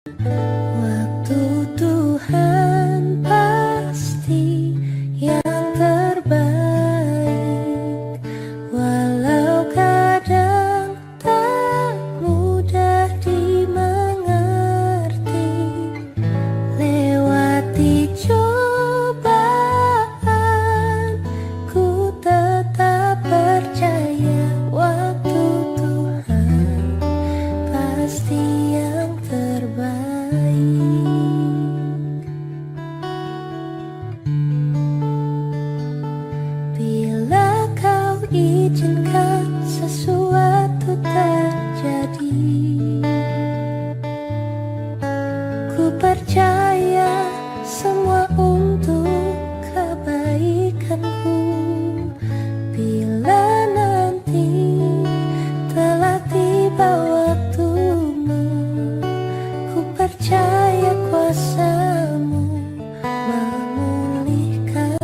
Waktu Tuhan pasti yang terbaik, walau kadang tak mudah dimengerti. Lewati cobaan, ku tetap percaya waktu Tuhan pasti yang terbaik. Bila kau izinkan sesuatu terjadi, ku percaya semua untuk kebaikanku. Bila nanti telah tiba waktumu, ku percaya kuasa-Mu memulihkan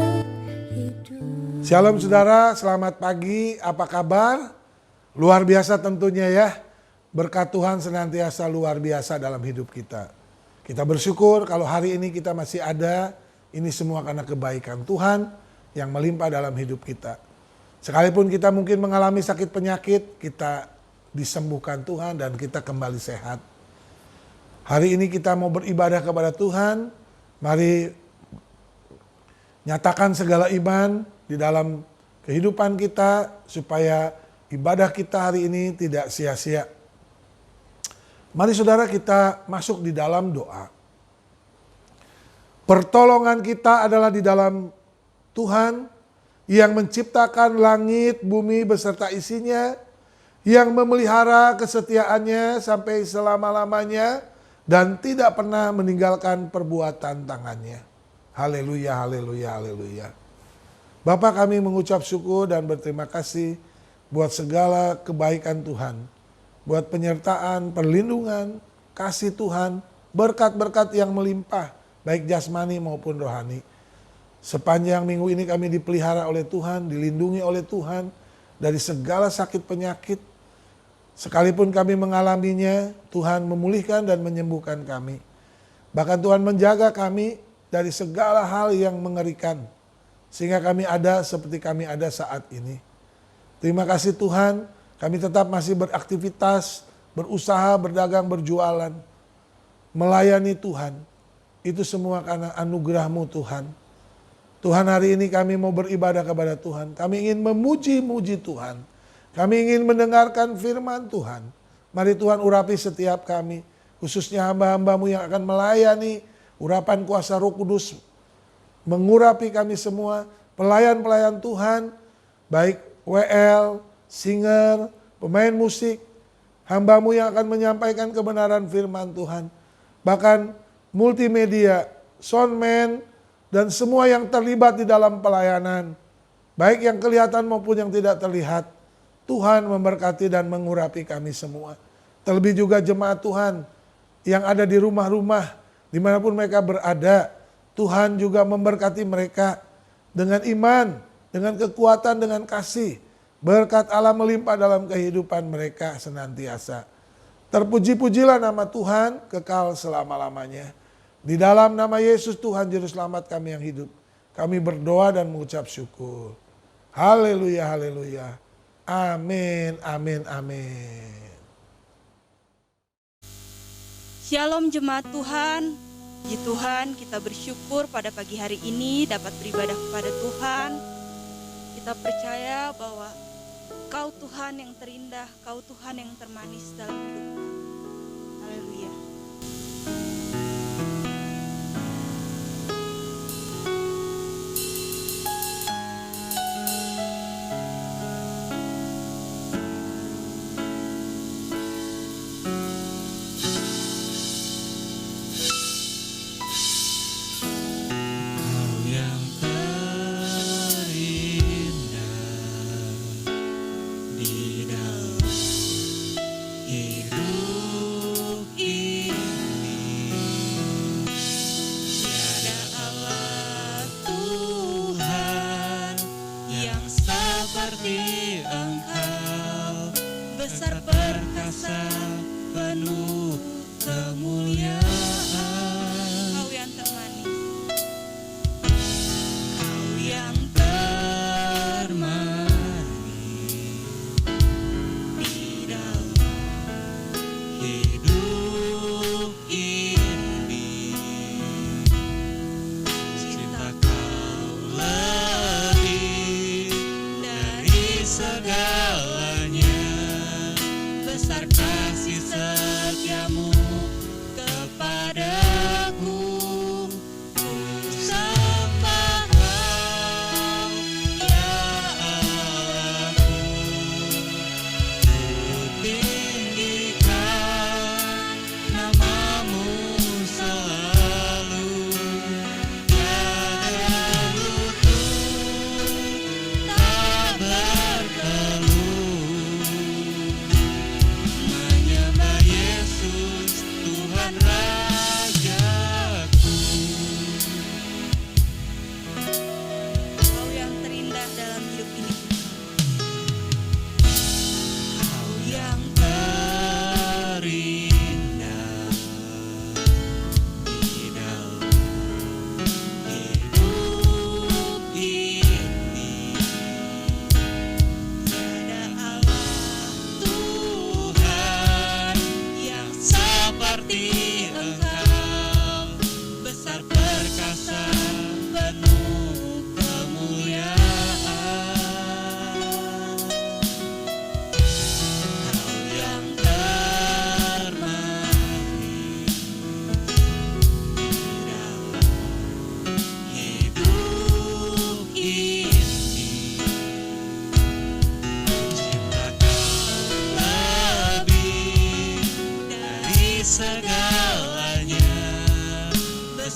hidup. Shalom saudara, selamat pagi, apa kabar? Luar biasa tentunya ya, berkat Tuhan senantiasa luar biasa dalam hidup kita. Kita bersyukur kalau hari ini kita masih ada, ini semua karena kebaikan Tuhan yang melimpah dalam hidup kita. Sekalipun kita mungkin mengalami sakit penyakit, kita disembuhkan Tuhan dan kita kembali sehat. Hari ini kita mau beribadah kepada Tuhan, mari nyatakan segala iman di dalam kehidupan kita supaya ibadah kita hari ini tidak sia-sia. Mari saudara kita masuk di dalam doa. Pertolongan kita adalah di dalam Tuhan yang menciptakan langit, bumi beserta isinya, yang memelihara kesetiaannya sampai selama-lamanya dan tidak pernah meninggalkan perbuatan tangannya. Haleluya, haleluya, haleluya. Bapa, kami mengucap syukur dan berterima kasih buat segala kebaikan Tuhan, buat penyertaan, perlindungan, kasih Tuhan, berkat-berkat yang melimpah, baik jasmani maupun rohani. Sepanjang minggu ini kami dipelihara oleh Tuhan, dilindungi oleh Tuhan dari segala sakit penyakit. Sekalipun kami mengalaminya, Tuhan memulihkan dan menyembuhkan kami. Bahkan Tuhan menjaga kami dari segala hal yang mengerikan, sehingga kami ada seperti kami ada saat ini. Terima kasih Tuhan, kami tetap masih beraktivitas, berusaha, berdagang, berjualan, melayani Tuhan. Itu semua karena anugerah-Mu Tuhan. Tuhan, hari ini kami mau beribadah kepada Tuhan. Kami ingin memuji-muji Tuhan. Kami ingin mendengarkan firman Tuhan. Mari Tuhan urapi setiap kami, khususnya hamba-hamba-Mu yang akan melayani. Urapan kuasa Roh Kudus mengurapi kami semua, pelayan-pelayan Tuhan, baik WL, singer, pemain musik, hamba-Mu yang akan menyampaikan kebenaran firman Tuhan. Bahkan multimedia, soundman, dan semua yang terlibat di dalam pelayanan, baik yang kelihatan maupun yang tidak terlihat. Tuhan memberkati dan mengurapi kami semua. Terlebih juga jemaat Tuhan yang ada di rumah-rumah, dimanapun mereka berada, Tuhan juga memberkati mereka dengan iman, dengan kekuatan, dengan kasih. Berkat Allah melimpah dalam kehidupan mereka senantiasa. Terpuji-pujilah nama Tuhan kekal selama-lamanya. Di dalam nama Yesus Tuhan Juru Selamat kami yang hidup, kami berdoa dan mengucap syukur. Haleluya, haleluya. Amin, amin, amin. Shalom jemaat Tuhan. Puji Tuhan, kita bersyukur pada pagi hari ini dapat beribadah kepada Tuhan. Kita percaya bahwa Kau Tuhan yang terindah, Kau Tuhan yang termanis dalam hidup kami. Haleluya. besar perkasa penuh kemuliaan.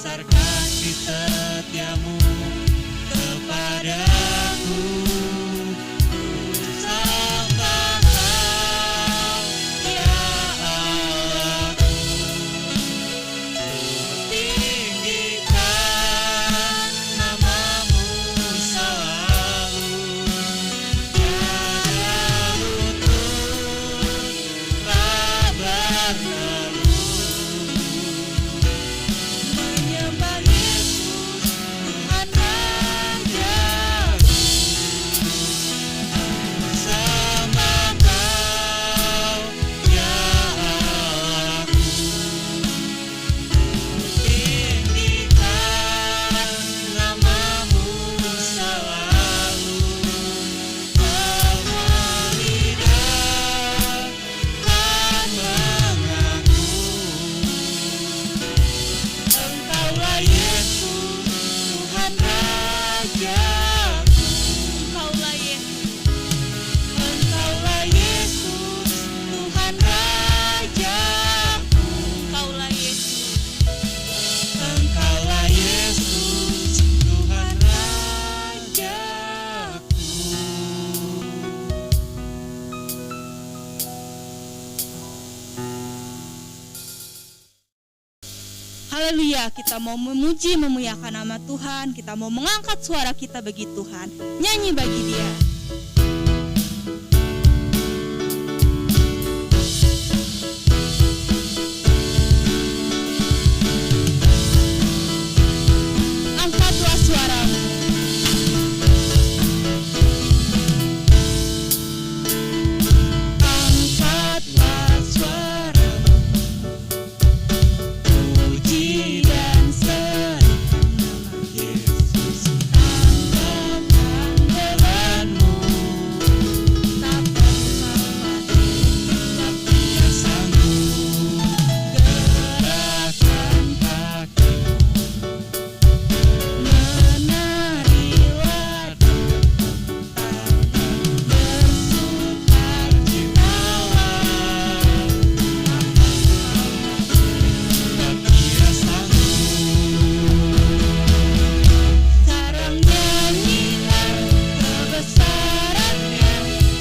besar kasih setiamu kepadaku. Sembah Kau, ya Allahku. Tinggikan namamu selalu, tiada luput kabar lalu. Menyembah Yesus, Tuhan Rajaku. Sembah Kau, ya Allahku. Tinggikan namamu selalu, semua lidah kan mengaku. Engkaulah Yesus, Tuhan Rajaku. Engkaulah Yesus, Engkaulah Yesus, Tuhan Rajaku. Engkaulah Yesus, Engkaulah Yesus, Tuhan Rajaku. Haleluya, kita mau memuji memuliakan nama Tuhan, kita mau mengangkat suara kita bagi Tuhan, nyanyi bagi Dia. Angkatlah suaramu. Angkatlah suaramu, puji dan serukan nama Yesus. Angkatkan bebanmu, tak bersama tetap Dia sanggup. Gerakkan kakimu, menarilah tepuk tangan, bersukacitalah. Tetap Dia sanggup. Sekarang nyanyikan kebesarannya,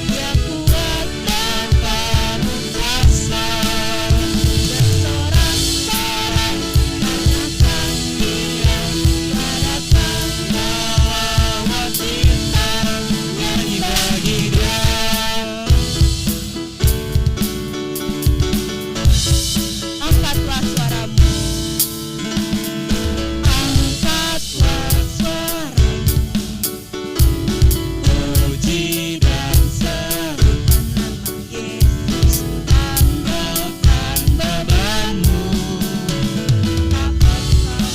Dia kuat dan penuh kuasa. Bersorak-sorai karena kasih-Nya, hadapan melawat bintang, nyanyi bagi Dia. Angkatlah suaramu, angkatlah suaramu, puji dan serukan nama Yesus. Tanggalkan bebanmu, tak bersama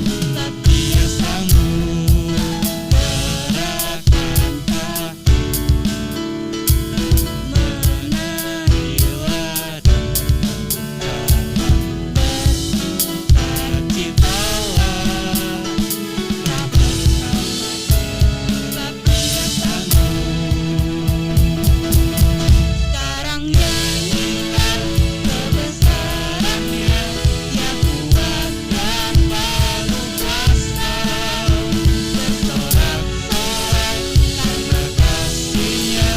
tetap Dia sanggup. Gerakkan kakimu, menarilah tepuk tangan, bersukacitalah. Tak bersama tetap Dia sanggup. Sekarang nyanyikan kebesarannya, Dia kuat dan penuh kuasa. Bersorak-sorai karena kasih-Nya,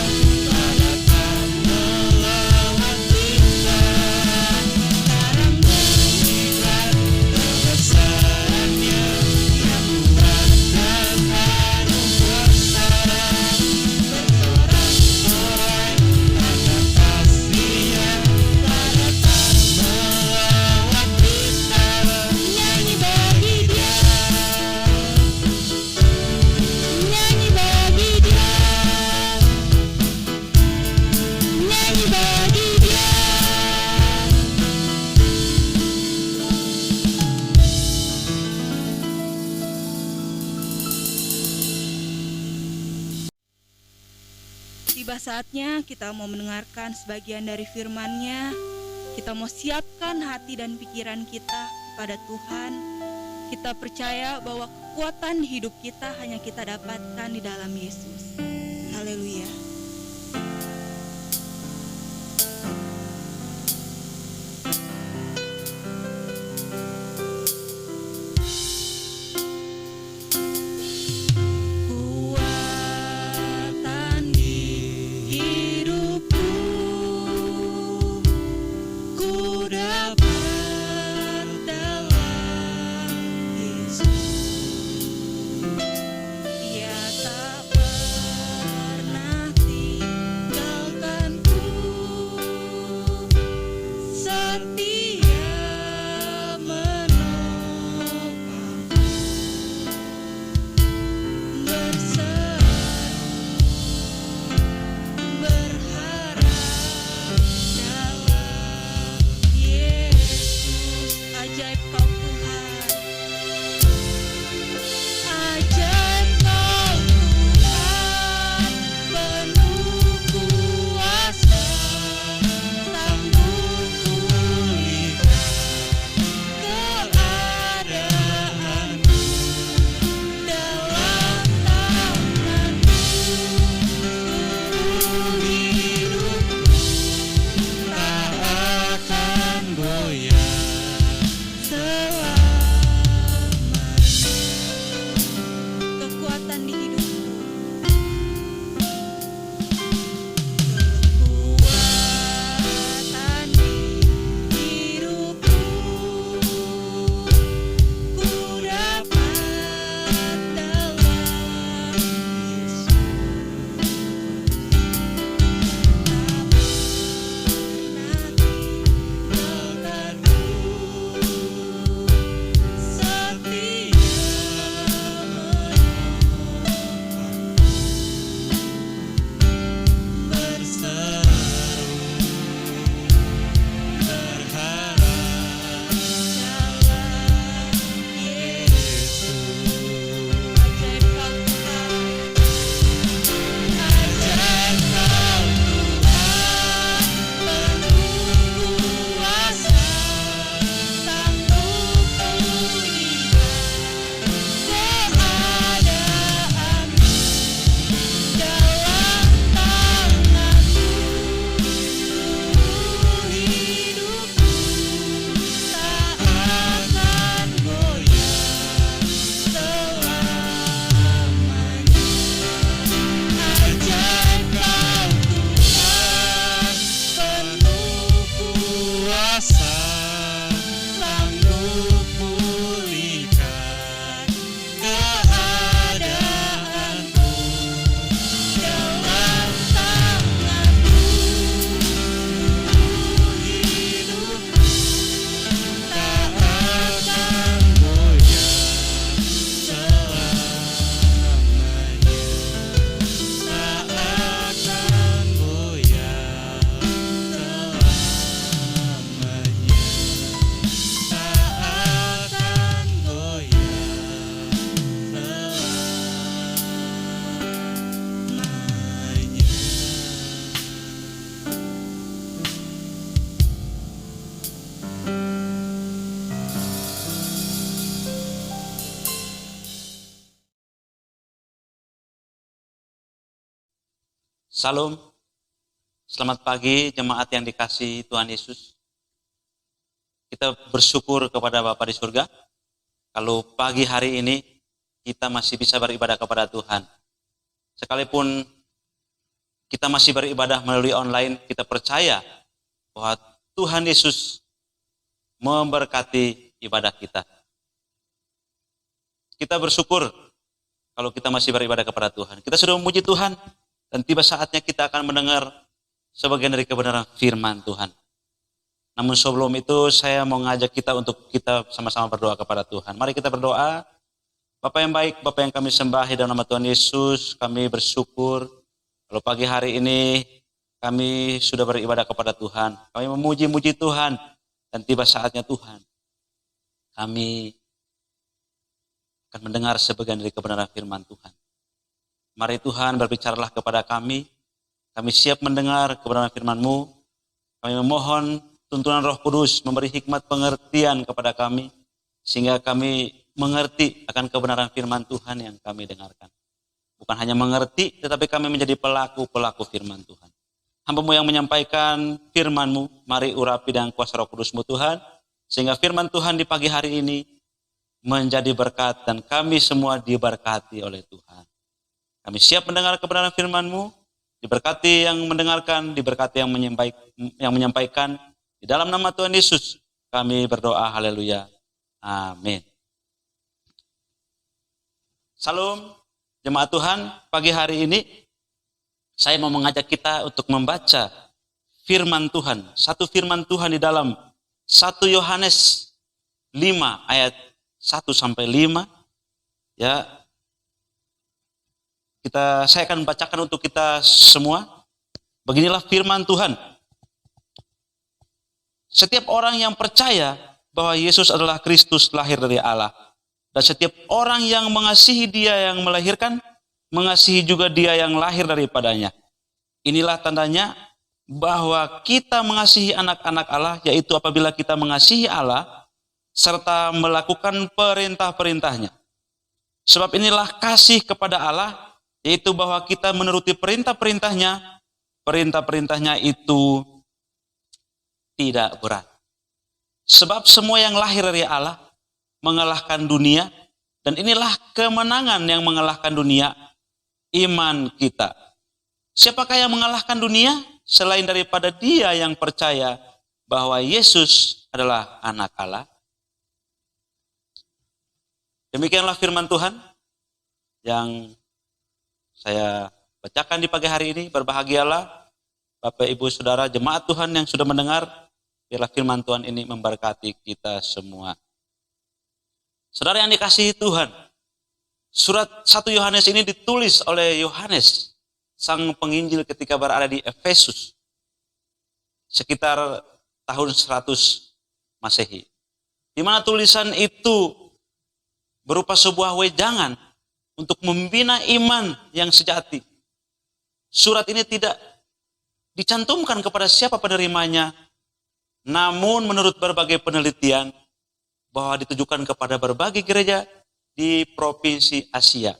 hadapan melawat bintang. Sekarang nyanyikan kebesarannya, Dia kuat dan penuh kuasa. Bersorak-sorai karena kasih-Nya, hadapan melawat bintang, nyanyi bagi Dia, nyanyi bagi Dia, nyanyi bagi Dia. Tiba saatnya kita mau mendengarkan sebagian dari firman-Nya. Kita mau siapkan hati dan pikiran kita kepada Tuhan. Kita percaya bahwa kekuatan di hidup kita hanya kita dapatkan di dalam Yesus. Haleluya. Salam, selamat pagi jemaat yang dikasihi Tuhan Yesus. Kita bersyukur kepada Bapa di surga, kalau pagi hari ini kita masih bisa beribadah kepada Tuhan. Sekalipun kita masih beribadah melalui online, kita percaya bahwa Tuhan Yesus memberkati ibadah kita. Kita bersyukur kalau kita masih beribadah kepada Tuhan. Kita sudah memuji Tuhan, dan tiba saatnya kita akan mendengar sebagian dari kebenaran firman Tuhan. Namun sebelum itu saya mau ngajak kita untuk kita sama-sama berdoa kepada Tuhan. Mari kita berdoa. Bapa yang baik, Bapa yang kami sembah dalam nama Tuhan Yesus, kami bersyukur kalau pagi hari ini kami sudah beribadah kepada Tuhan. Kami memuji-muji Tuhan, dan tiba saatnya Tuhan, kami akan mendengar sebagian dari kebenaran firman Tuhan. Mari Tuhan berbicaralah kepada kami. Kami siap mendengar kebenaran firman-Mu. Kami memohon tuntunan Roh Kudus memberi hikmat pengertian kepada kami, sehingga kami mengerti akan kebenaran firman Tuhan yang kami dengarkan. Bukan hanya mengerti, tetapi kami menjadi pelaku-pelaku firman Tuhan. Hamba-Mu yang menyampaikan firman-Mu, mari urapi dengan kuasa Roh Kudus-Mu Tuhan, sehingga firman Tuhan di pagi hari ini menjadi berkat, dan kami semua diberkati oleh Tuhan. Kami siap mendengar kebenaran firman-Mu, diberkati yang mendengarkan, diberkati yang menyampaikan. Di dalam nama Tuhan Yesus, kami berdoa, haleluya, amin. Salam, jemaat Tuhan, pagi hari ini saya mau mengajak kita untuk membaca firman Tuhan. Satu firman Tuhan di dalam 1 Yohanes 5 ayat 1-5. Ya, saya akan bacakan untuk kita semua. Beginilah firman Tuhan. Setiap orang yang percaya bahwa Yesus adalah Kristus lahir dari Allah, dan setiap orang yang mengasihi Dia yang melahirkan, mengasihi juga Dia yang lahir daripadanya. Inilah tandanya bahwa kita mengasihi anak-anak Allah, yaitu apabila kita mengasihi Allah serta melakukan perintah-perintahnya. Sebab inilah kasih kepada Allah, yaitu bahwa kita menuruti perintah-perintahnya. Perintah-perintahnya itu tidak berat. Sebab semua yang lahir dari Allah mengalahkan dunia, dan inilah kemenangan yang mengalahkan dunia, iman kita. Siapakah yang mengalahkan dunia selain daripada dia yang percaya bahwa Yesus adalah anak Allah? Demikianlah firman Tuhan yang saya bacakan di pagi hari ini. Berbahagialah Bapak, Ibu, Saudara, jemaat Tuhan yang sudah mendengar. Biarlah firman Tuhan ini memberkati kita semua. Saudara yang dikasihi Tuhan, surat 1 Yohanes ini ditulis oleh Yohanes, sang penginjil ketika berada di Efesus, sekitar tahun 100 Masehi. Di mana tulisan itu berupa sebuah wejangan untuk membina iman yang sejati. Surat ini tidak dicantumkan kepada siapa penerimanya, namun menurut berbagai penelitian bahwa ditujukan kepada berbagai gereja di provinsi Asia.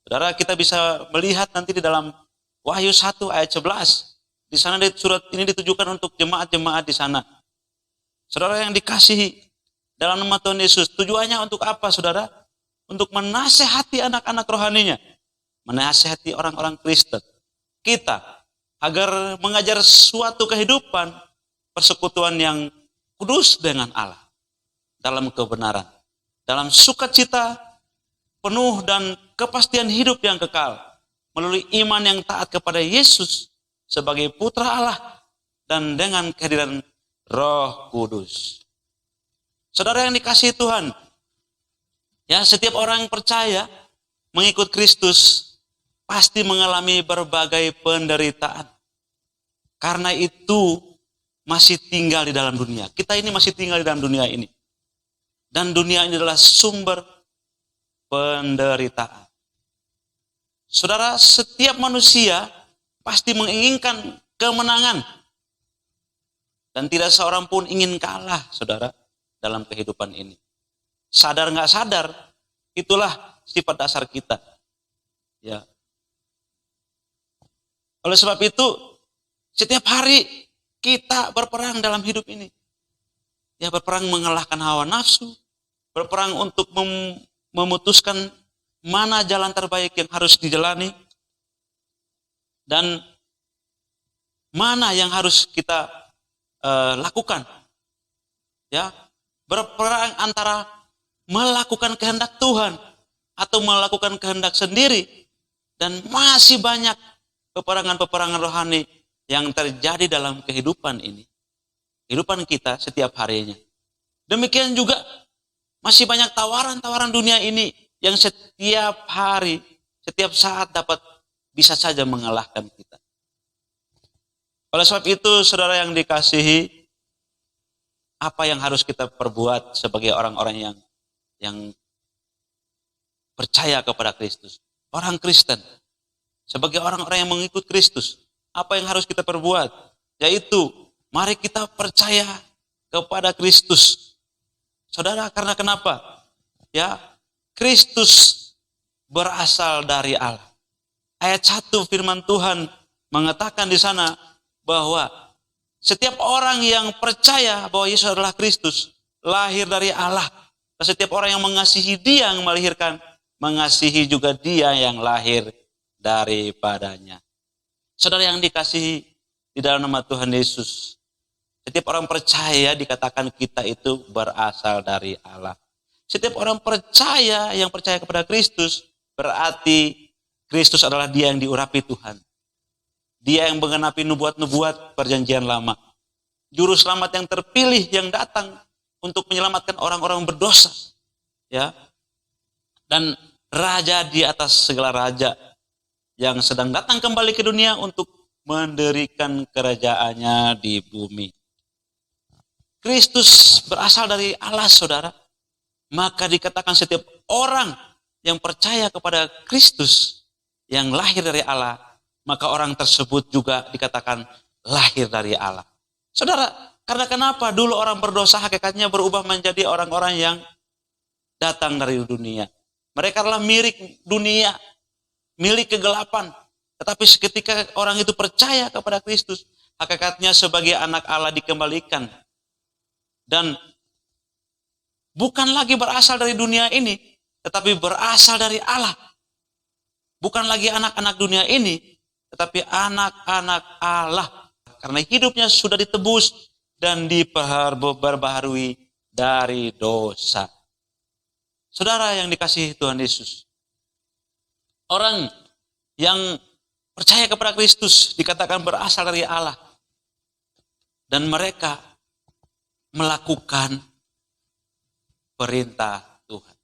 Saudara, kita bisa melihat nanti di dalam Wahyu 1 ayat 11. Di sana surat ini ditujukan untuk jemaat-jemaat di sana. Saudara yang dikasihi dalam nama Tuhan Yesus, tujuannya untuk apa, saudara? Untuk menasehati anak-anak rohaninya, menasehati orang-orang Kristen, kita, agar mengajar suatu kehidupan persekutuan yang kudus dengan Allah, dalam kebenaran, dalam sukacita penuh dan kepastian hidup yang kekal, melalui iman yang taat kepada Yesus sebagai putra Allah, dan dengan kehadiran Roh Kudus. Saudara yang dikasihi Tuhan, ya, setiap orang yang percaya mengikut Kristus pasti mengalami berbagai penderitaan. Karena itu masih tinggal di dalam dunia. Kita ini masih tinggal di dalam dunia ini. Dan dunia ini adalah sumber penderitaan. Saudara, setiap manusia pasti menginginkan kemenangan. Dan tidak seorang pun ingin kalah, saudara, dalam kehidupan ini. Sadar nggak sadar, itulah sifat dasar kita. Ya. Oleh sebab itu, setiap hari kita berperang dalam hidup ini. Ya, berperang mengalahkan hawa nafsu, berperang untuk memutuskan mana jalan terbaik yang harus dijalani, dan mana yang harus kita lakukan. Ya, berperang antara melakukan kehendak Tuhan atau melakukan kehendak sendiri, dan masih banyak peperangan-peperangan rohani yang terjadi dalam kehidupan ini. Kehidupan kita setiap harinya. Demikian juga masih banyak tawaran-tawaran dunia ini yang setiap hari, setiap saat dapat bisa saja mengalahkan kita. Oleh sebab itu, saudara yang dikasihi, apa yang harus kita perbuat sebagai orang-orang yang percaya kepada Kristus? Orang Kristen, sebagai orang-orang yang mengikut Kristus, apa yang harus kita perbuat? Yaitu, mari kita percaya kepada Kristus. Saudara, karena kenapa? Ya, Kristus berasal dari Allah. Ayat 1 firman Tuhan mengatakan di sana bahwa setiap orang yang percaya bahwa Yesus adalah Kristus, lahir dari Allah. Dan setiap orang yang mengasihi Dia yang melahirkan, mengasihi juga Dia yang lahir daripadanya. Saudara yang dikasihi di dalam nama Tuhan Yesus, setiap orang percaya dikatakan kita itu berasal dari Allah. Setiap orang percaya yang percaya kepada Kristus, berarti Kristus adalah Dia yang diurapi Tuhan. Dia yang menggenapi nubuat-nubuat perjanjian lama. Juru selamat yang terpilih yang datang untuk menyelamatkan orang-orang berdosa. Ya. Dan raja di atas segala raja yang sedang datang kembali ke dunia untuk mendirikan kerajaannya di bumi. Kristus berasal dari Allah, saudara. Maka dikatakan setiap orang yang percaya kepada Kristus yang lahir dari Allah, maka orang tersebut juga dikatakan lahir dari Allah. Saudara, karena kenapa? Dulu orang berdosa hakikatnya berubah menjadi orang-orang yang datang dari dunia. Mereka adalah milik dunia, milik kegelapan. Tetapi ketika orang itu percaya kepada Kristus, hakikatnya sebagai anak Allah dikembalikan. Dan bukan lagi berasal dari dunia ini, tetapi berasal dari Allah. Bukan lagi anak-anak dunia ini, tetapi anak-anak Allah. Karena hidupnya sudah ditebus dan diperbaharui dari dosa. Saudara yang dikasihi Tuhan Yesus, orang yang percaya kepada Kristus dikatakan berasal dari Allah. Dan mereka melakukan perintah Tuhan.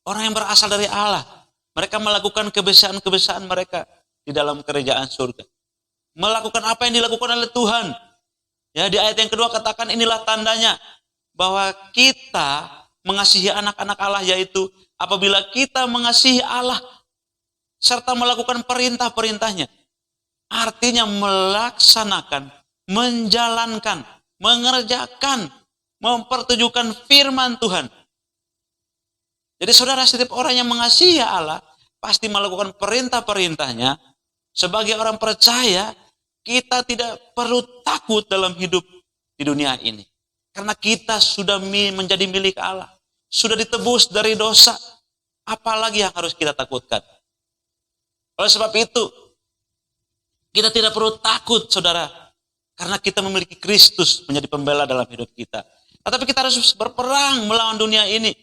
Orang yang berasal dari Allah, mereka melakukan kebiasaan-kebiasaan mereka di dalam kerajaan surga. Melakukan apa yang dilakukan oleh Tuhan. Ya, di ayat yang kedua katakan inilah tandanya bahwa kita mengasihi anak-anak Allah, yaitu apabila kita mengasihi Allah serta melakukan perintah-perintahnya. Artinya melaksanakan, menjalankan, mengerjakan, mempertujukan firman Tuhan. Jadi saudara, setiap orang yang mengasihi Allah pasti melakukan perintah-perintahnya. Sebagai orang percaya, kita tidak perlu takut dalam hidup di dunia ini. Karena kita sudah menjadi milik Allah. Sudah ditebus dari dosa. Apalagi yang harus kita takutkan? Oleh sebab itu, kita tidak perlu takut, saudara. Karena kita memiliki Kristus menjadi pembela dalam hidup kita. Tetapi kita harus berperang melawan dunia ini.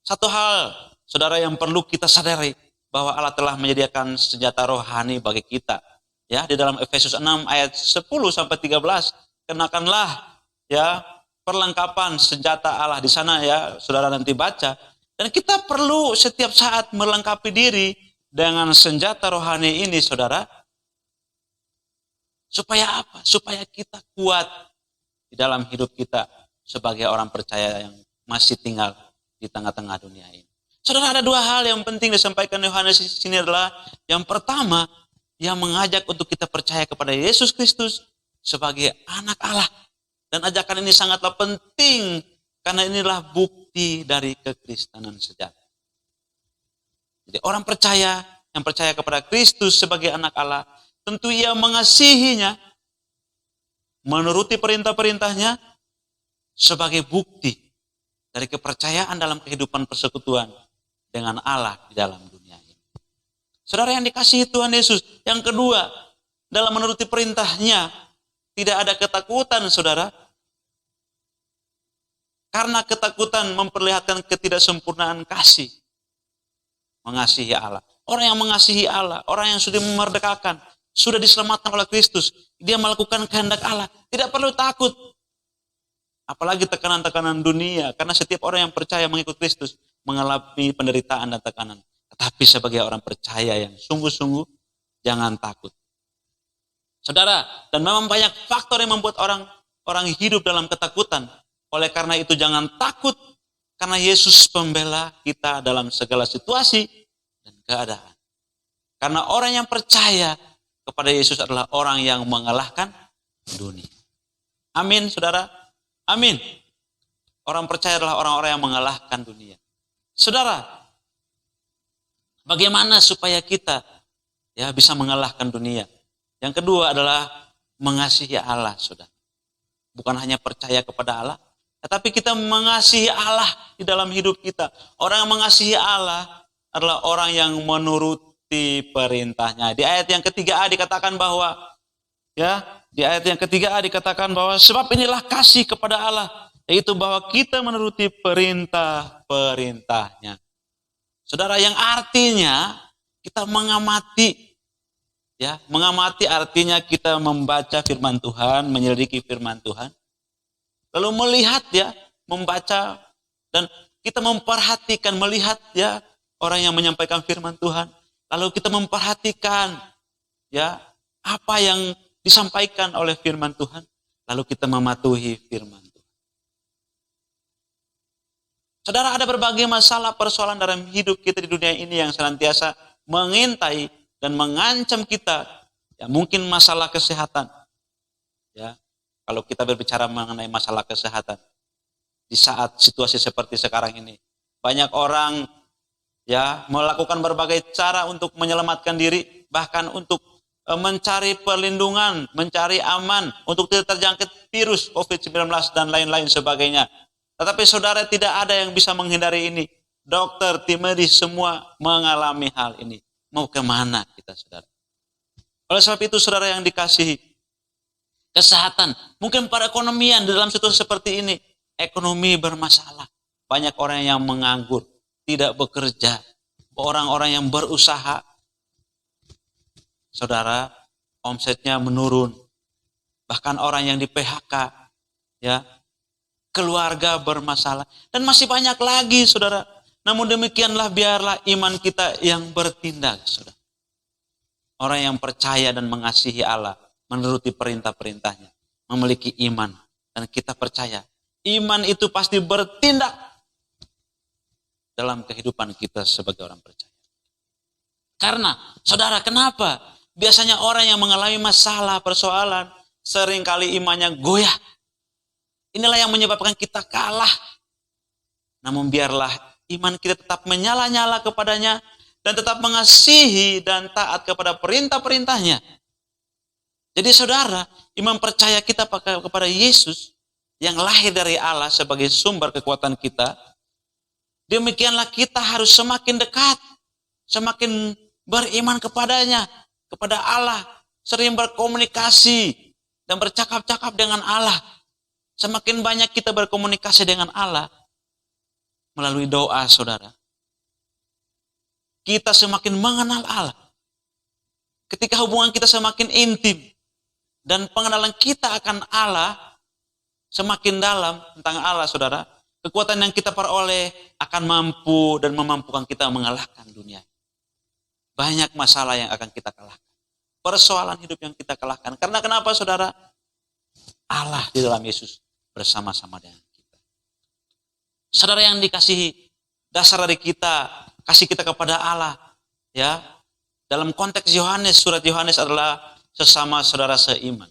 Satu hal, saudara, yang perlu kita sadari, bahwa Allah telah menyediakan senjata rohani bagi kita. Ya, di dalam Efesus 6 ayat 10 sampai 13, kenakanlah ya perlengkapan senjata Allah di sana ya, saudara nanti baca. Dan kita perlu setiap saat melengkapi diri dengan senjata rohani ini, saudara. Supaya apa? Supaya kita kuat di dalam hidup kita sebagai orang percaya yang masih tinggal di tengah-tengah dunia ini. Saudara, ada dua hal yang penting disampaikan Yohanes di sini adalah yang pertama, yang mengajak untuk kita percaya kepada Yesus Kristus sebagai anak Allah. Dan ajakan ini sangatlah penting karena inilah bukti dari kekristenan sejati. Jadi orang percaya yang percaya kepada Kristus sebagai anak Allah, tentu ia mengasihinya, menuruti perintah-perintahnya sebagai bukti dari kepercayaan dalam kehidupan persekutuan dengan Allah di dalam dunia ini. Saudara yang dikasihi Tuhan Yesus, yang kedua, dalam menuruti perintahnya tidak ada ketakutan, saudara. Karena ketakutan memperlihatkan ketidaksempurnaan kasih. Mengasihi Allah. Orang yang mengasihi Allah, orang yang sudah memerdekakan, sudah diselamatkan oleh Kristus, dia melakukan kehendak Allah, tidak perlu takut. Apalagi tekanan-tekanan dunia, karena setiap orang yang percaya mengikut Kristus mengalami penderitaan dan tekanan. Tetapi sebagai orang percaya yang sungguh-sungguh, jangan takut. Saudara, dan memang banyak faktor yang membuat orang hidup dalam ketakutan. Oleh karena itu jangan takut, karena Yesus pembela kita dalam segala situasi dan keadaan. Karena orang yang percaya kepada Yesus adalah orang yang mengalahkan dunia. Amin, saudara. Amin. Orang percaya adalah orang-orang yang mengalahkan dunia. Saudara, bagaimana supaya kita bisa mengalahkan dunia? Yang kedua adalah mengasihi Allah, saudara. Bukan hanya percaya kepada Allah, tetapi kita mengasihi Allah di dalam hidup kita. Orang yang mengasihi Allah adalah orang yang menuruti perintahnya. Di ayat yang ketiga A dikatakan bahwa, sebab inilah kasih kepada Allah, yaitu bahwa kita menuruti perintah-perintahnya. Saudara, yang artinya kita mengamati. Mengamati artinya kita membaca firman Tuhan, menyelidiki firman Tuhan. Lalu melihat membaca dan kita memperhatikan, melihat orang yang menyampaikan firman Tuhan. Lalu kita memperhatikan apa yang disampaikan oleh firman Tuhan. Lalu kita mematuhi firman Tuhan. Saudara, ada berbagai masalah persoalan dalam hidup kita di dunia ini yang senantiasa mengintai dan mengancam kita. Mungkin masalah kesehatan. Kalau kita berbicara mengenai masalah kesehatan, di saat situasi seperti sekarang ini, banyak orang melakukan berbagai cara untuk menyelamatkan diri, bahkan untuk mencari perlindungan, mencari aman, untuk tidak terjangkit virus COVID-19 dan lain-lain sebagainya. Tetapi saudara, tidak ada yang bisa menghindari ini. Dokter, tim medis, semua mengalami hal ini. Mau kemana kita, saudara? Oleh sebab itu, saudara yang dikasihi, kesehatan, mungkin perekonomian dalam situasi seperti ini, ekonomi bermasalah. Banyak orang yang menganggur, tidak bekerja, orang-orang yang berusaha, saudara, omsetnya menurun. Bahkan orang yang di PHK, keluarga bermasalah. Dan masih banyak lagi, saudara. Namun demikianlah, biarlah iman kita yang bertindak, saudara. Orang yang percaya dan mengasihi Allah, menuruti perintah-perintahnya, memiliki iman, dan kita percaya iman itu pasti bertindak dalam kehidupan kita sebagai orang percaya. Karena, saudara, kenapa? Biasanya orang yang mengalami masalah, persoalan, seringkali imannya goyah. Inilah yang menyebabkan kita kalah. Namun biarlah iman kita tetap menyala-nyala kepadanya, dan tetap mengasihi dan taat kepada perintah-perintahnya. Jadi saudara, iman percaya kita kepada Yesus yang lahir dari Allah sebagai sumber kekuatan kita, demikianlah kita harus semakin dekat, semakin beriman kepadanya, kepada Allah, sering berkomunikasi dan bercakap-cakap dengan Allah. Semakin banyak kita berkomunikasi dengan Allah melalui doa, saudara, kita semakin mengenal Allah. Ketika hubungan kita semakin intim, dan pengenalan kita akan Allah semakin dalam tentang Allah, saudara, kekuatan yang kita peroleh akan mampu dan memampukan kita mengalahkan dunia. Banyak masalah yang akan kita kalahkan. Persoalan hidup yang kita kalahkan. Karena kenapa, saudara? Allah di dalam Yesus bersama-sama dengan kita. Saudara yang dikasihi, dasar dari kita, kasih kita kepada Allah, dalam konteks Yohanes, surat Yohanes adalah sesama saudara seiman.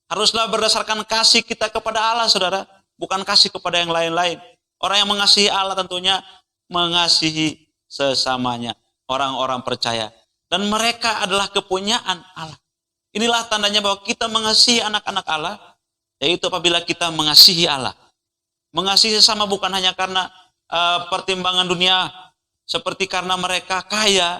Haruslah berdasarkan kasih kita kepada Allah, saudara, bukan kasih kepada yang lain-lain. Orang yang mengasihi Allah tentunya mengasihi sesamanya, orang-orang percaya. dan mereka adalah kepunyaan Allah. Inilah tandanya bahwa kita mengasihi anak-anak Allah, yaitu apabila kita mengasihi Allah. Mengasihi sesama bukan hanya karena pertimbangan dunia, seperti karena mereka kaya,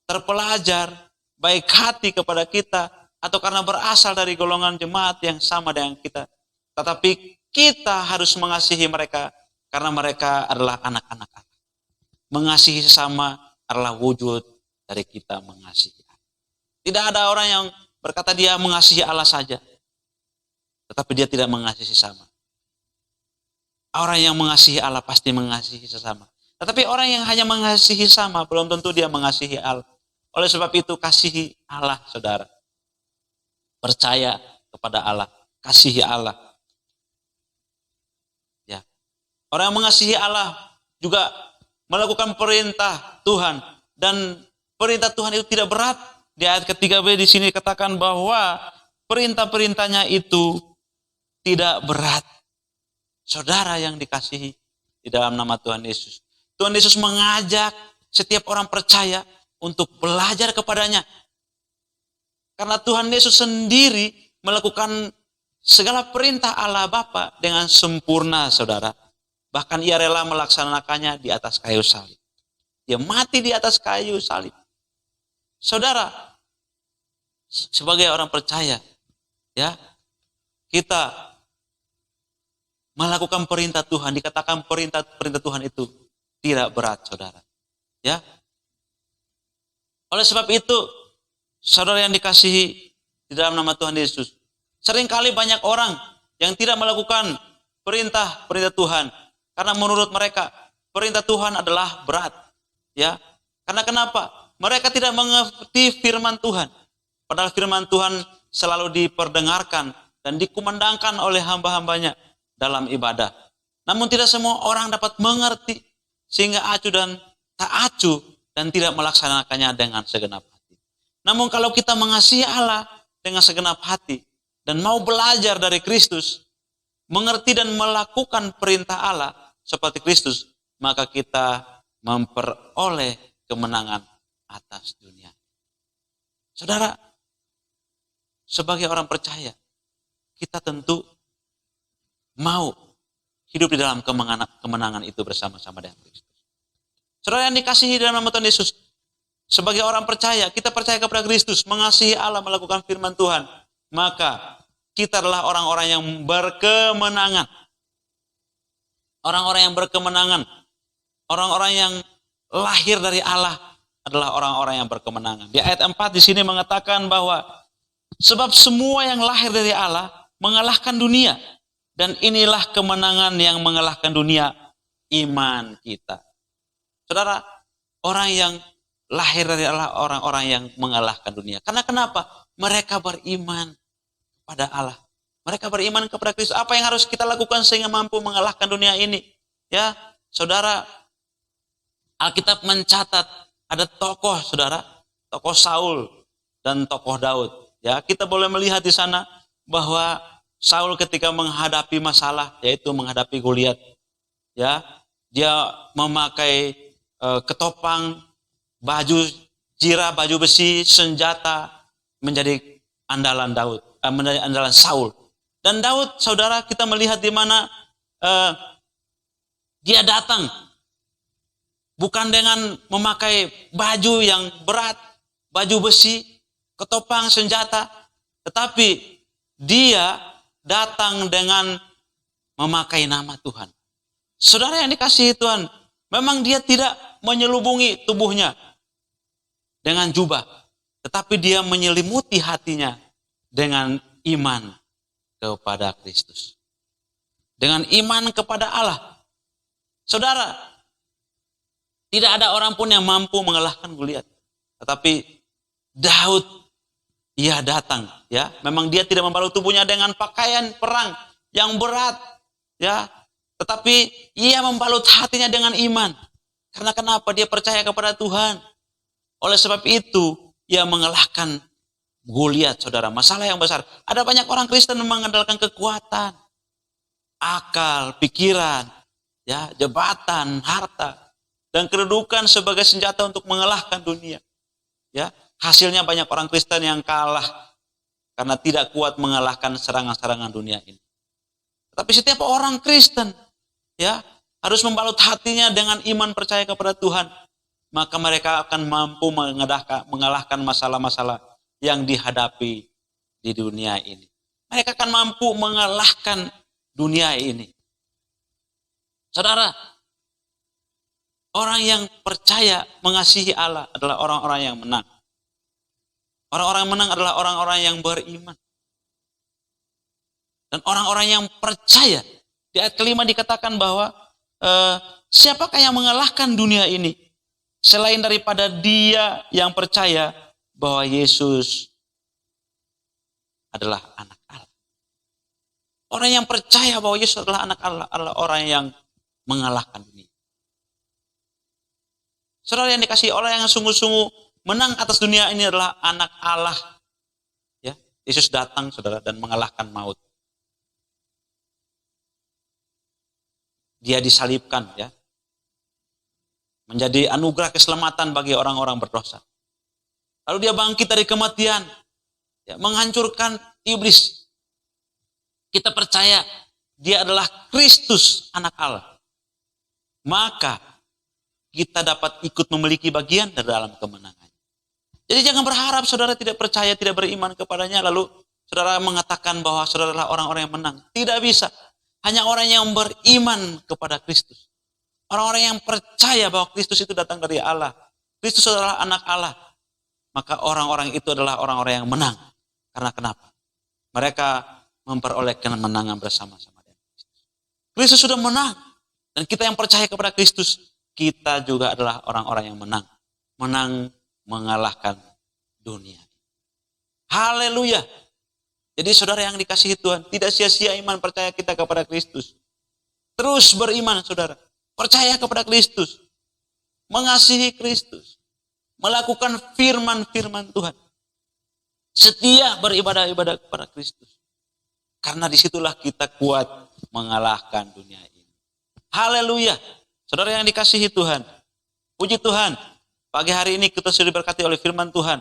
terpelajar, baik hati kepada kita, atau karena berasal dari golongan jemaat yang sama dengan kita. Tetapi kita harus mengasihi mereka karena mereka adalah anak-anak Allah. Mengasihi sesama adalah wujud dari kita mengasihi Allah. Tidak ada orang yang berkata dia mengasihi Allah saja, tetapi dia tidak mengasihi sesama. Orang yang mengasihi Allah pasti mengasihi sesama. Tetapi orang yang hanya mengasihi sama belum tentu dia mengasihi Allah. Oleh sebab itu kasihi Allah, saudara. Percaya kepada Allah, kasihi Allah. Ya. Orang yang mengasihi Allah juga melakukan perintah Tuhan, dan perintah Tuhan itu tidak berat. Di ayat ketiga B di sini katakan bahwa perintah-perintahnya itu tidak berat. Saudara yang dikasihi di dalam nama Tuhan Yesus. Tuhan Yesus mengajak setiap orang percaya untuk belajar kepadanya. Karena Tuhan Yesus sendiri melakukan segala perintah Allah Bapa dengan sempurna, saudara. Bahkan ia rela melaksanakannya di atas kayu salib. Dia mati di atas kayu salib. Saudara, sebagai orang percaya, ya, kita melakukan perintah Tuhan, dikatakan perintah Tuhan itu tidak berat, saudara. Ya. Oleh sebab itu, saudara yang dikasihi di dalam nama Tuhan Yesus, seringkali banyak orang yang tidak melakukan perintah Tuhan karena menurut mereka perintah Tuhan adalah berat. Ya. Karena kenapa? Mereka tidak mengerti firman Tuhan. Padahal firman Tuhan selalu diperdengarkan dan dikumandangkan oleh hamba-hambanya dalam ibadah. Namun tidak semua orang dapat mengerti sehingga acuh dan tak acuh dan tidak melaksanakannya dengan segenap hati. Namun kalau kita mengasihi Allah dengan segenap hati dan mau belajar dari Kristus, mengerti dan melakukan perintah Allah seperti Kristus, maka kita memperoleh kemenangan atas dunia. Saudara, sebagai orang percaya, kita tentu mau hidup di dalam kemenangan itu bersama-sama dengan Kristus. Saudara yang dikasihi dalam nama Tuhan Yesus, sebagai orang percaya, kita percaya kepada Kristus, mengasihi Allah, melakukan firman Tuhan, maka kita adalah orang-orang yang berkemenangan. Orang-orang yang berkemenangan, orang-orang yang lahir dari Allah adalah orang-orang yang berkemenangan. Di ayat 4 di sini mengatakan bahwa sebab semua yang lahir dari Allah mengalahkan dunia. Dan inilah kemenangan yang mengalahkan dunia, iman kita. Saudara, orang yang lahir dari Allah, orang-orang yang mengalahkan dunia. Karena kenapa? Mereka beriman kepada Allah. Mereka beriman kepada Kristus. Apa yang harus kita lakukan sehingga mampu mengalahkan dunia ini? Ya, saudara, Alkitab mencatat ada tokoh, saudara, tokoh Saul dan tokoh Daud. Ya, kita boleh melihat di sana bahwa Saul ketika menghadapi masalah, yaitu menghadapi Goliat, ya, dia memakai ketopang, baju jira, baju besi, senjata, menjadi andalan Daud, menjadi andalan Saul. Dan Daud, saudara, kita melihat di mana dia datang bukan dengan memakai baju yang berat, baju besi, ketopang, senjata, tetapi dia datang dengan memakai nama Tuhan. Saudara yang dikasihi Tuhan, memang dia tidak menyelubungi tubuhnya dengan jubah, tetapi dia menyelimuti hatinya dengan iman kepada Kristus. Dengan iman kepada Allah. Saudara, tidak ada orang pun yang mampu mengalahkan Goliat. Tetapi Daud, ia datang, ya. Memang dia tidak membalut tubuhnya dengan pakaian perang yang berat, ya. Tetapi ia membalut hatinya dengan iman. Karena kenapa? Dia percaya kepada Tuhan. Oleh sebab itu, ia mengalahkan Goliat, saudara. Masalah yang besar. Ada banyak orang Kristen mengandalkan kekuatan, akal, pikiran, ya, jabatan, harta, dan kedudukan sebagai senjata untuk mengalahkan dunia. Ya, Hasilnya banyak orang Kristen yang kalah karena tidak kuat mengalahkan serangan-serangan dunia ini. Tapi setiap orang Kristen ya harus membalut hatinya dengan iman percaya kepada Tuhan, maka mereka akan mampu mengalahkan masalah-masalah yang dihadapi di dunia ini. Mereka akan mampu mengalahkan dunia ini. Saudara, orang yang percaya mengasihi Allah adalah orang-orang yang menang. Orang-orang yang menang adalah orang-orang yang beriman. Dan orang-orang yang percaya, di ayat kelima dikatakan bahwa siapakah yang mengalahkan dunia ini selain daripada dia yang percaya bahwa Yesus adalah anak Allah. Orang yang percaya bahwa Yesus adalah anak Allah adalah orang yang mengalahkan dunia. Saudara yang dikasihi, orang yang sungguh-sungguh menang atas dunia ini adalah anak Allah. Ya, Yesus datang, saudara, dan mengalahkan maut. Dia disalibkan, ya, menjadi anugerah keselamatan bagi orang-orang berdosa. Lalu dia bangkit dari kematian, ya, menghancurkan iblis. Kita percaya dia adalah Kristus, anak Allah. Maka kita dapat ikut memiliki bagian dari dalam kemenangan. Jadi jangan berharap saudara tidak percaya, tidak beriman kepadanya, lalu saudara mengatakan bahwa saudara adalah orang-orang yang menang. Tidak bisa. Hanya orang yang beriman kepada Kristus. Orang-orang yang percaya bahwa Kristus itu datang dari Allah. Kristus adalah anak Allah. Maka orang-orang itu adalah orang-orang yang menang. Karena kenapa? Mereka memperoleh kemenangan bersama-sama dengan Kristus. Kristus sudah menang. Dan kita yang percaya kepada Kristus, kita juga adalah orang-orang yang menang. Menang mengalahkan dunia. Haleluya. Jadi saudara yang dikasihi Tuhan, tidak sia-sia iman percaya kita kepada Kristus. Terus beriman saudara. Percaya kepada Kristus. Mengasihi Kristus. Melakukan firman-firman Tuhan. Setia beribadah-ibadah kepada Kristus. Karena disitulah kita kuat mengalahkan dunia ini. Haleluya. Saudara yang dikasihi Tuhan. Puji Tuhan. Pagi hari ini kita sudah diberkati oleh firman Tuhan.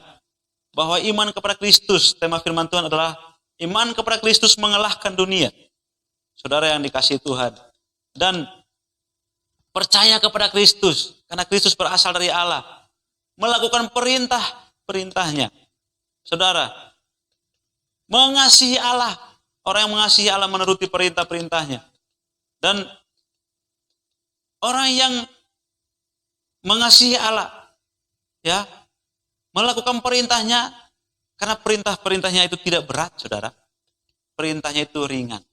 Bahwa iman kepada Kristus, tema firman Tuhan adalah iman kepada Kristus mengalahkan dunia. Saudara yang dikasihi Tuhan. Dan percaya kepada Kristus. Karena Kristus berasal dari Allah. Melakukan perintah-perintahnya. Saudara, mengasihi Allah. Orang yang mengasihi Allah menuruti perintah-perintahnya. Dan orang yang mengasihi Allah, ya, melakukan perintahnya, karena perintah-perintahnya itu tidak berat, saudara. Perintahnya itu ringan.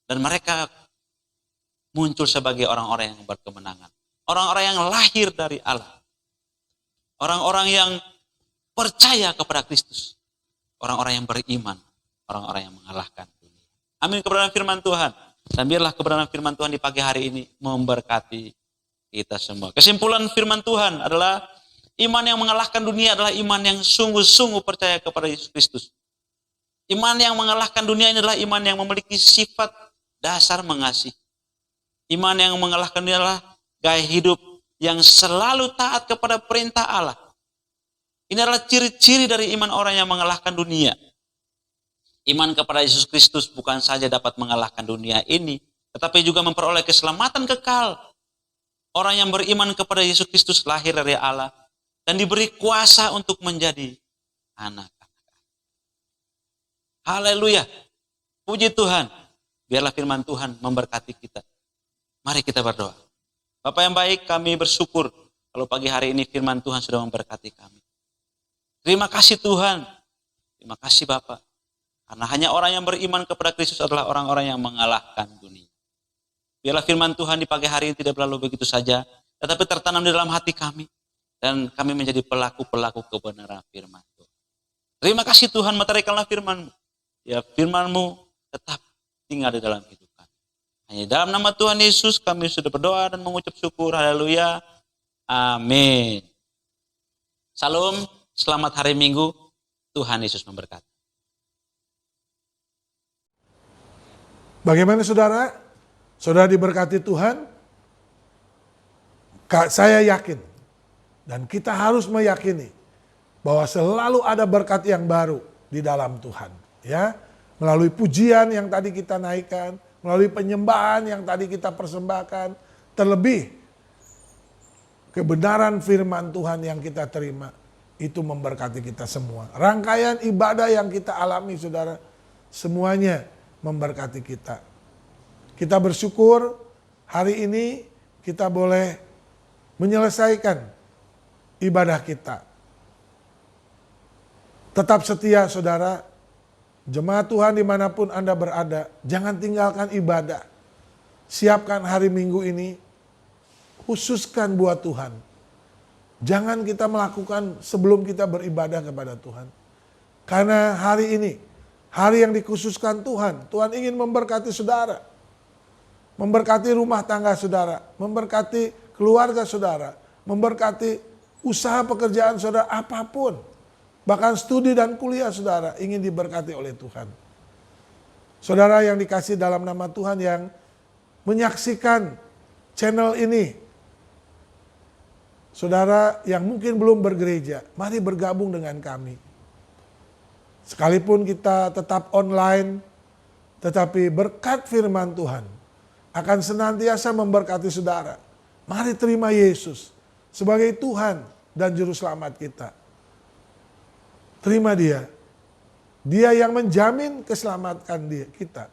Dan mereka muncul sebagai orang-orang yang berkemenangan. Orang-orang yang lahir dari Allah. Orang-orang yang percaya kepada Kristus. Orang-orang yang beriman. Orang-orang yang mengalahkan dunia. Amin kebenaran firman Tuhan. Dan biarlah kebenaran firman Tuhan di pagi hari ini memberkati kita semua. Kesimpulan firman Tuhan adalah iman yang mengalahkan dunia adalah iman yang sungguh-sungguh percaya kepada Yesus Kristus. Iman yang mengalahkan dunia ini adalah iman yang memiliki sifat dasar mengasihi. Iman yang mengalahkan dunia adalah gaya hidup yang selalu taat kepada perintah Allah. Ini adalah ciri-ciri dari iman orang yang mengalahkan dunia. Iman kepada Yesus Kristus bukan saja dapat mengalahkan dunia ini, tetapi juga memperoleh keselamatan kekal. Orang yang beriman kepada Yesus Kristus lahir dari Allah dan diberi kuasa untuk menjadi anak-anak. Haleluya. Puji Tuhan. Biarlah firman Tuhan memberkati kita. Mari kita berdoa. Bapak yang baik, kami bersyukur kalau pagi hari ini firman Tuhan sudah memberkati kami. Terima kasih Tuhan. Terima kasih Bapak. Karena hanya orang yang beriman kepada Kristus adalah orang-orang yang mengalahkan dunia. Biarlah firman Tuhan di pagi hari ini tidak berlalu begitu saja, tetapi tertanam di dalam hati kami. Dan kami menjadi pelaku-pelaku kebenaran firman Tuhan. Terima kasih Tuhan, meteraikanlah firman-Mu. Ya, firman-Mu tetap tinggal di dalam hidup kami. Hanya dalam nama Tuhan Yesus kami sudah berdoa dan mengucap syukur. Haleluya. Amin. Salam, selamat hari Minggu. Tuhan Yesus memberkati. Bagaimana saudara? Saudara diberkati Tuhan? Saya yakin. Dan kita harus meyakini bahwa selalu ada berkat yang baru di dalam Tuhan. Ya, melalui pujian yang tadi kita naikkan, melalui penyembahan yang tadi kita persembahkan, terlebih kebenaran firman Tuhan yang kita terima, itu memberkati kita semua. Rangkaian ibadah yang kita alami saudara, semuanya memberkati kita. Kita bersyukur hari ini kita boleh menyelesaikan ibadah kita. Tetap setia saudara, jemaat Tuhan dimanapun Anda berada, jangan tinggalkan ibadah. Siapkan hari Minggu ini, khususkan buat Tuhan. Jangan kita melakukan sebelum kita beribadah kepada Tuhan. Karena hari ini, hari yang dikhususkan Tuhan, Tuhan ingin memberkati saudara. Memberkati rumah tangga saudara, memberkati keluarga saudara, memberkati usaha pekerjaan saudara, apapun. Bahkan studi dan kuliah saudara ingin diberkati oleh Tuhan. Saudara yang dikasih dalam nama Tuhan yang menyaksikan channel ini. Saudara yang mungkin belum bergereja, mari bergabung dengan kami. Sekalipun kita tetap online, tetapi berkat firman Tuhan akan senantiasa memberkati saudara. Mari terima Yesus sebagai Tuhan dan Juru Selamat kita. Terima Dia. Dia yang menjamin keselamatan kita.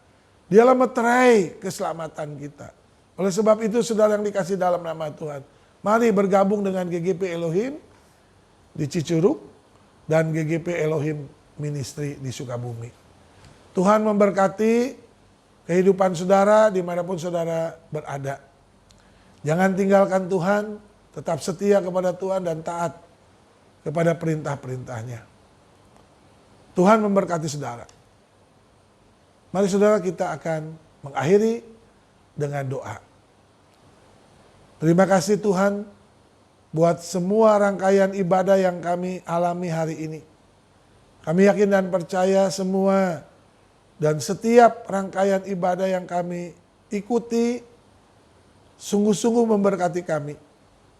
Dialah meterai keselamatan kita. Oleh sebab itu saudara yang dikasih dalam nama Tuhan, mari bergabung dengan GGP Elohim di Cicurug dan GGP Elohim Ministry di Sukabumi. Tuhan memberkati kehidupan saudara dimanapun saudara berada. Jangan tinggalkan Tuhan, tetap setia kepada Tuhan dan taat kepada perintah-perintahnya. Tuhan memberkati saudara. Mari saudara kita akan mengakhiri dengan doa. Terima kasih Tuhan buat semua rangkaian ibadah yang kami alami hari ini. Kami yakin dan percaya semua dan setiap rangkaian ibadah yang kami ikuti sungguh-sungguh memberkati kami.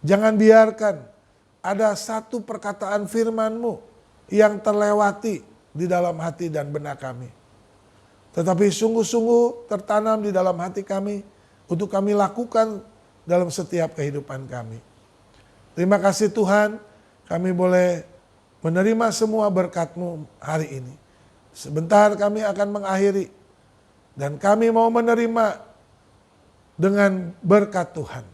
Jangan biarkan ada satu perkataan firman-Mu yang terlewati di dalam hati dan benak kami. Tetapi sungguh-sungguh tertanam di dalam hati kami untuk kami lakukan dalam setiap kehidupan kami. Terima kasih Tuhan, kami boleh menerima semua berkat-Mu hari ini. Sebentar kami akan mengakhiri dan kami mau menerima dengan berkat Tuhan.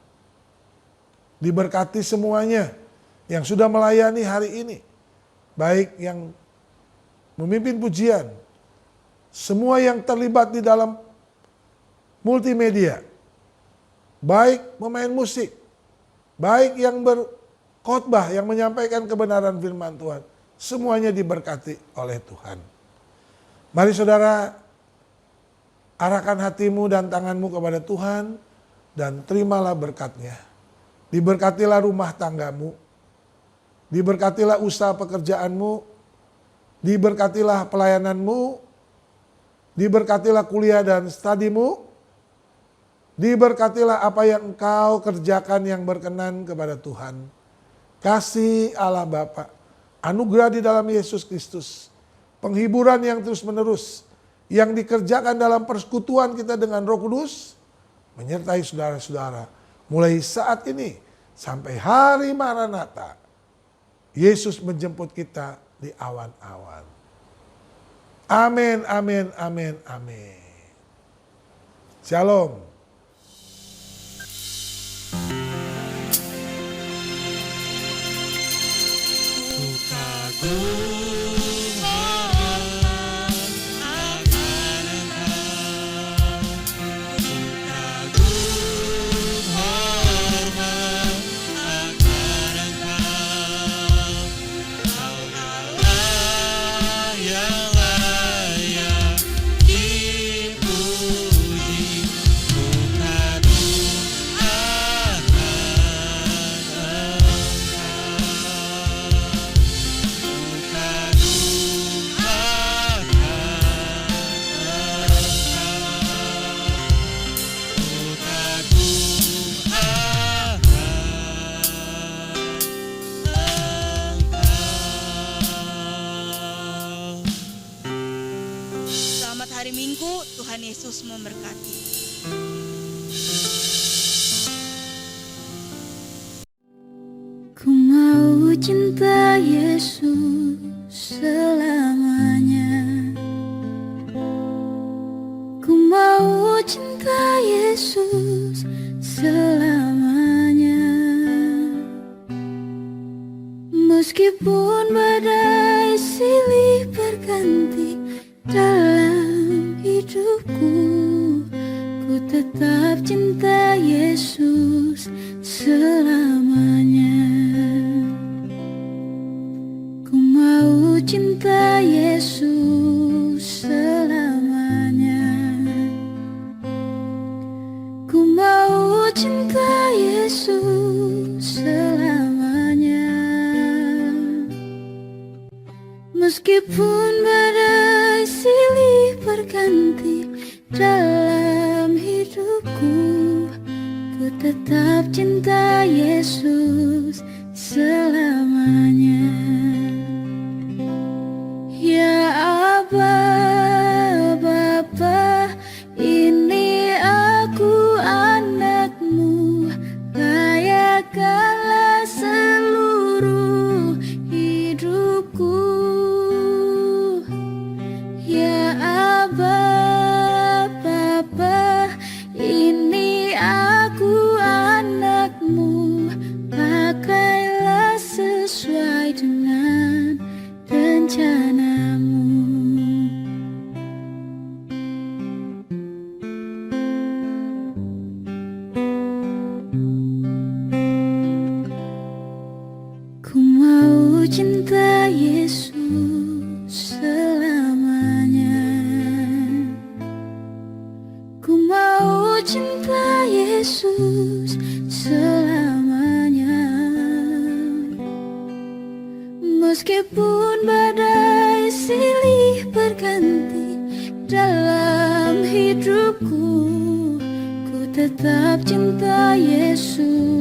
Diberkati semuanya yang sudah melayani hari ini, baik yang memimpin pujian, semua yang terlibat di dalam multimedia, baik pemain musik, baik yang berkhotbah, yang menyampaikan kebenaran firman Tuhan, semuanya diberkati oleh Tuhan. Mari saudara, arahkan hatimu dan tanganmu kepada Tuhan dan terimalah berkat-Nya. Diberkatilah rumah tanggamu, diberkatilah usaha pekerjaanmu, diberkatilah pelayananmu, diberkatilah kuliah dan studimu, diberkatilah apa yang engkau kerjakan yang berkenan kepada Tuhan. Kasih Allah Bapa, anugerah di dalam Yesus Kristus, penghiburan yang terus menerus, yang dikerjakan dalam persekutuan kita dengan Roh Kudus, menyertai saudara-saudara, mulai saat ini sampai hari Maranatha, Yesus menjemput kita di awan-awan. Amin, amin, amin, amin. Shalom. Tuhan Yesus memberkati. Ku mau cinta Yesus selamanya. Ku mau cinta Yesus selamanya. Meskipun badai silih berganti dalam hidupku, ku tetap cinta Yesus selamanya. Ku mau cinta Yesus selamanya. Ku mau cinta Yesus selamanya. Meskipun badai silih berganti dalam hidupku, ku tetap cinta Yesus selamanya. Ya Aba, Bapa, ini aku anakmu, layakkanlah seluruh hidupku. Ya Aba, Bapa, ini aku anakmu, pakailah sesuai dengan rencanamu. Ku mau cinta Yesus selamanya. Ku mau cinta Yesus selamanya. Meskipun badai silih berganti dalam hidupku, ku tetap cinta Yesus